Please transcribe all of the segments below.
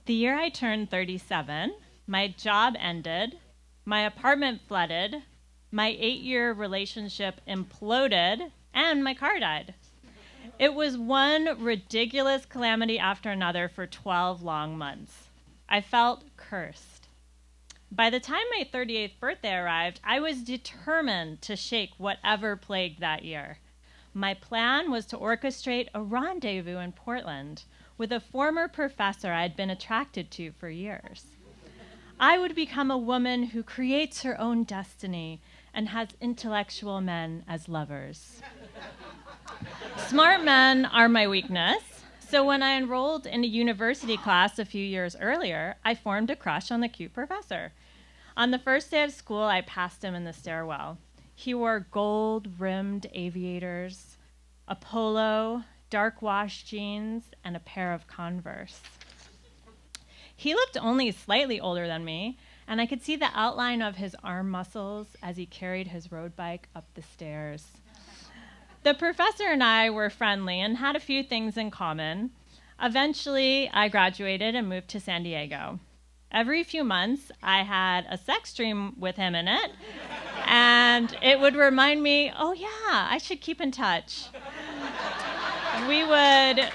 The year I turned 37, my job ended, my apartment flooded, my 8-year relationship imploded, and my car died. It was one ridiculous calamity after another for 12 long months. I felt cursed. By the time my 38th birthday arrived, I was determined to shake whatever plagued that year. My plan was to orchestrate a rendezvous in Portland with a former professor I'd been attracted to for years. I would become a woman who creates her own destiny and has intellectual men as lovers. Smart men are my weakness, so when I enrolled in a university class a few years earlier, I formed a crush on the cute professor. On the first day of school, I passed him in the stairwell. He wore gold-rimmed aviators, a polo, dark wash jeans, and a pair of Converse. He looked only slightly older than me, and I could see the outline of his arm muscles as he carried his road bike up the stairs. The professor and I were friendly and had a few things in common. Eventually, I graduated and moved to San Diego. Every few months, I had a sex dream with him in it, and it would remind me, oh yeah, I should keep in touch. We would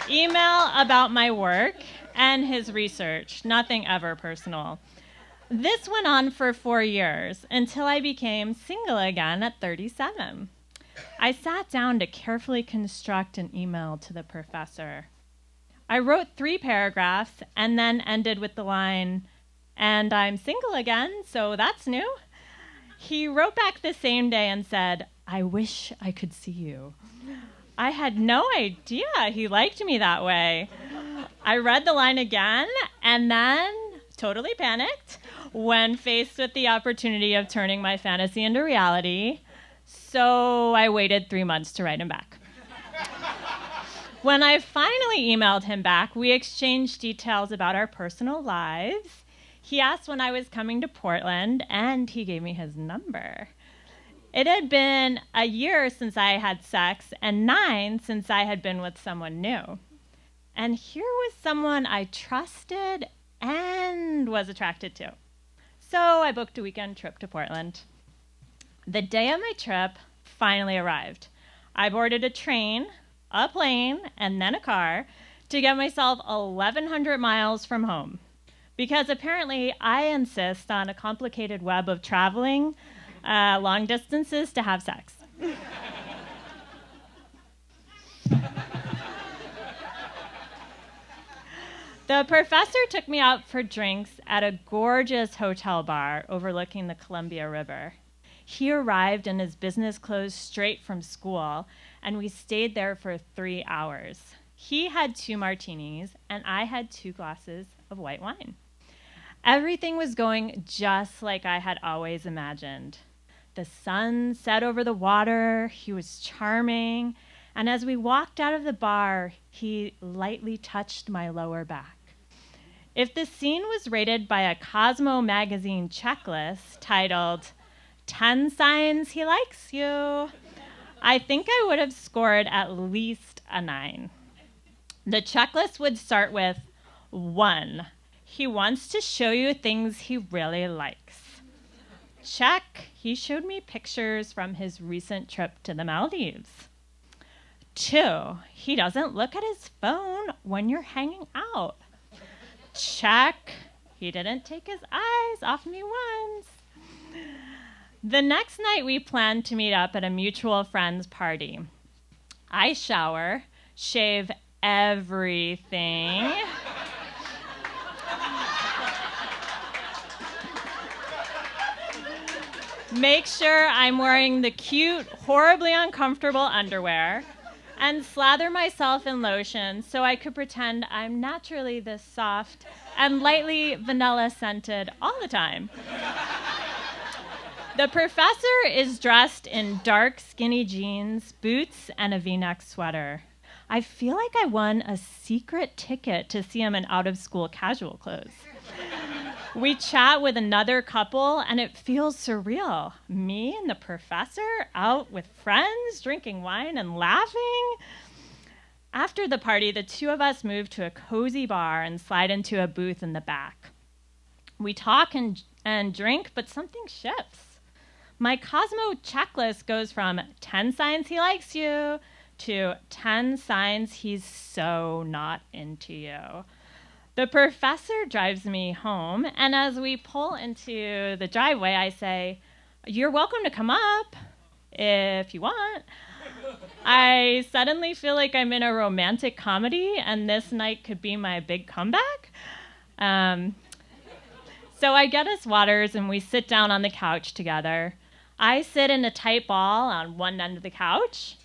email about my work and his research, nothing ever personal. This went on for 4 years until I became single again at 37. I sat down to carefully construct an email to the professor. I wrote 3 paragraphs and then ended with the line, "And I'm single again, so that's new." He wrote back the same day and said, "I wish I could see you." I had no idea he liked me that way. I read the line again and then totally panicked when faced with the opportunity of turning my fantasy into reality. So I waited 3 months to write him back. When I finally emailed him back, we exchanged details about our personal lives. He asked when I was coming to Portland, and he gave me his number. It had been a year since I had sex and 9 since I had been with someone new. And here was someone I trusted and was attracted to. So I booked a weekend trip to Portland. The day of my trip finally arrived. I boarded a train, a plane, and then a car to get myself 1,100 miles from home. Because apparently I insist on a complicated web of traveling long distances to have sex. The professor took me out for drinks at a gorgeous hotel bar overlooking the Columbia River. He arrived in his business clothes straight from school, and we stayed there for 3 hours. He had 2 martinis, and I had 2 glasses of white wine. Everything was going just like I had always imagined. The sun set over the water, he was charming, and as we walked out of the bar, he lightly touched my lower back. If the scene was rated by a Cosmo magazine checklist titled 10 Signs He Likes You, I think I would have scored at least a 9. The checklist would start with 1. He wants to show you things he really likes. Check. He showed me pictures from his recent trip to the Maldives. 2. He doesn't look at his phone when you're hanging out. Check. He didn't take his eyes off me once. The next night we planned to meet up at a mutual friend's party. I shower, shave everything. Make sure I'm wearing the cute, horribly uncomfortable underwear, and slather myself in lotion so I could pretend I'm naturally this soft and lightly vanilla scented all the time. The professor is dressed in dark, skinny jeans, boots, and a V-neck sweater. I feel like I won a secret ticket to see him in out-of-school casual clothes. We chat with another couple, and it feels surreal. Me and the professor out with friends, drinking wine and laughing. After the party, the two of us move to a cozy bar and slide into a booth in the back. We talk and drink, but something shifts. My Cosmo checklist goes from 10 signs he likes you to 10 signs he's so not into you. The professor drives me home, and as we pull into the driveway, I say, "You're welcome to come up if you want." I suddenly feel like I'm in a romantic comedy, and this night could be my big comeback. So I get us waters, and we sit down on the couch together. I sit in a tight ball on one end of the couch,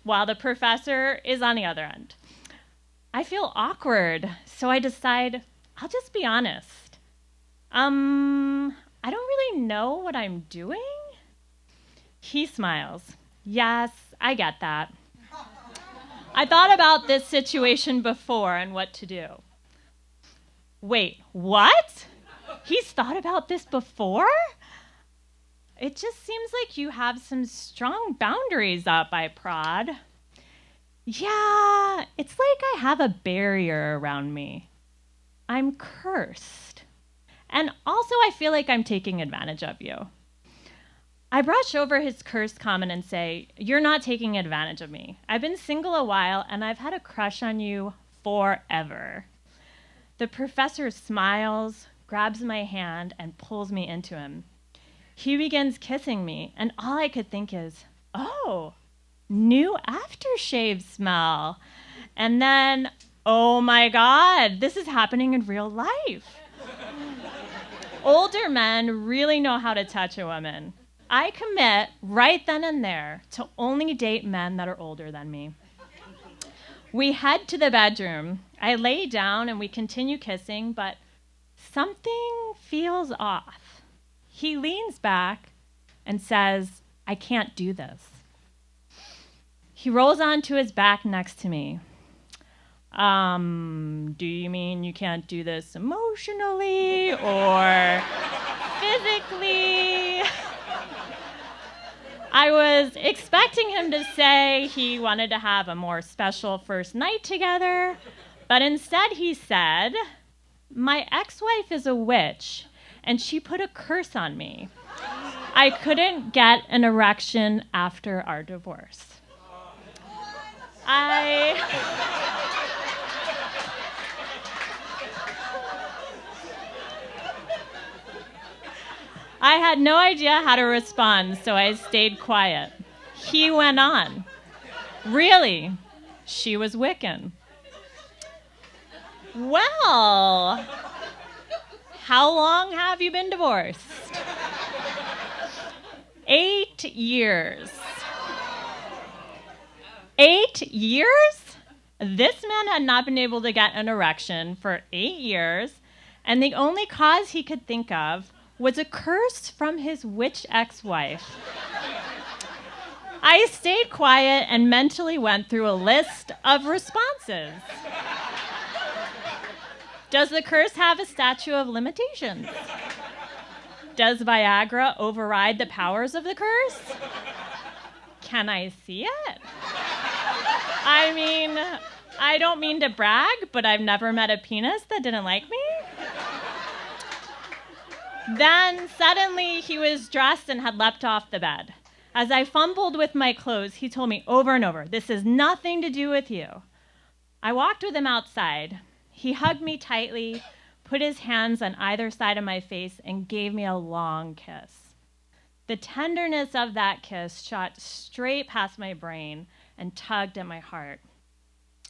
while the professor is on the other end. I feel awkward, so I decide I'll just be honest. I don't really know what I'm doing. He smiles. Yes, I get that. I thought about this situation before and what to do. Wait, what? He's thought about this before? It just seems like you have some strong boundaries up, I prod. Yeah, it's like I have a barrier around me. I'm cursed. And also I feel like I'm taking advantage of you. I brush over his cursed comment and say, "You're not taking advantage of me. I've been single a while and I've had a crush on you forever." The professor smiles, grabs my hand, and pulls me into him. He begins kissing me, and all I could think is, oh, new aftershave smell. And then, oh my God, this is happening in real life. Older men really know how to touch a woman. I commit right then and there to only date men that are older than me. We head to the bedroom. I lay down and we continue kissing, but something feels off. He leans back and says, "I can't do this." He rolls onto his back next to me. Do you mean you can't do this emotionally or physically? I was expecting him to say he wanted to have a more special first night together, but instead he said, "My ex-wife is a witch, and she put a curse on me. I couldn't get an erection after our divorce." I had no idea how to respond, so I stayed quiet. He went on. "Really, she was Wiccan." "Well, how long have you been divorced?" 8 years. 8 years? This man had not been able to get an erection for 8 years, and the only cause he could think of was a curse from his witch ex-wife. I stayed quiet and mentally went through a list of responses. Does the curse have a statute of limitations? Does Viagra override the powers of the curse? Can I see it? I mean, I don't mean to brag, but I've never met a penis that didn't like me. Then suddenly he was dressed and had leapt off the bed. As I fumbled with my clothes, he told me over and over, "This has nothing to do with you." I walked with him outside. He hugged me tightly, put his hands on either side of my face, and gave me a long kiss. The tenderness of that kiss shot straight past my brain and tugged at my heart.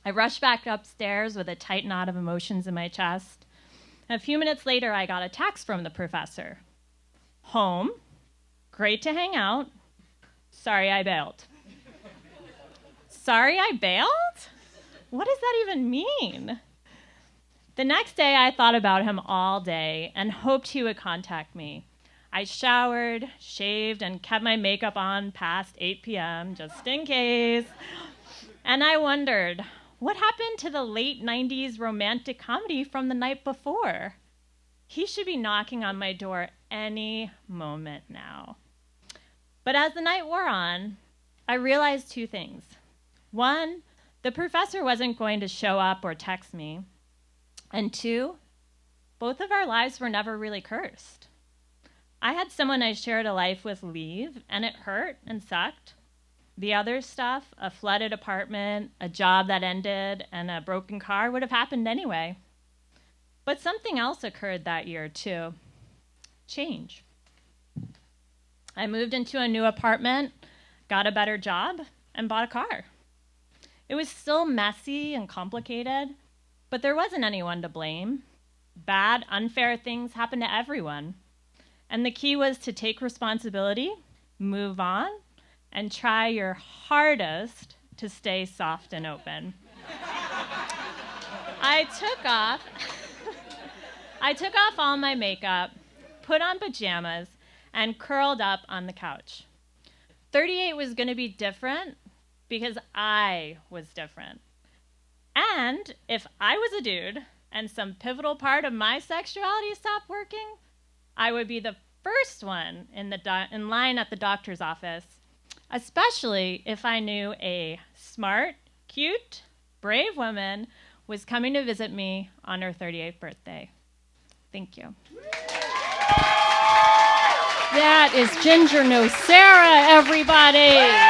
I rushed back upstairs with a tight knot of emotions in my chest. A few minutes later, I got a text from the professor. "Home. Great to hang out. Sorry I bailed." Sorry I bailed? What does that even mean? The next day, I thought about him all day and hoped he would contact me. I showered, shaved, and kept my makeup on past 8 p.m. just in case. And I wondered, what happened to the late 90s romantic comedy from the night before? He should be knocking on my door any moment now. But as the night wore on, I realized 2 things. 1, The professor wasn't going to show up or text me. And 2, both of our lives were never really cursed. I had someone I shared a life with leave, and it hurt and sucked. The other stuff, a flooded apartment, a job that ended, and a broken car would have happened anyway. But something else occurred that year, too. Change. I moved into a new apartment, got a better job, and bought a car. It was still messy and complicated, but there wasn't anyone to blame. Bad, unfair things happen to everyone. And the key was to take responsibility, move on, and try your hardest to stay soft and open. I took off all my makeup, put on pajamas, and curled up on the couch. 38 was going to be different because I was different. And if I was a dude and some pivotal part of my sexuality stopped working, I would be the first one in line at the doctor's office, especially if I knew a smart, cute, brave woman was coming to visit me on her 38th birthday. Thank you. That is Ginger Nocera, everybody.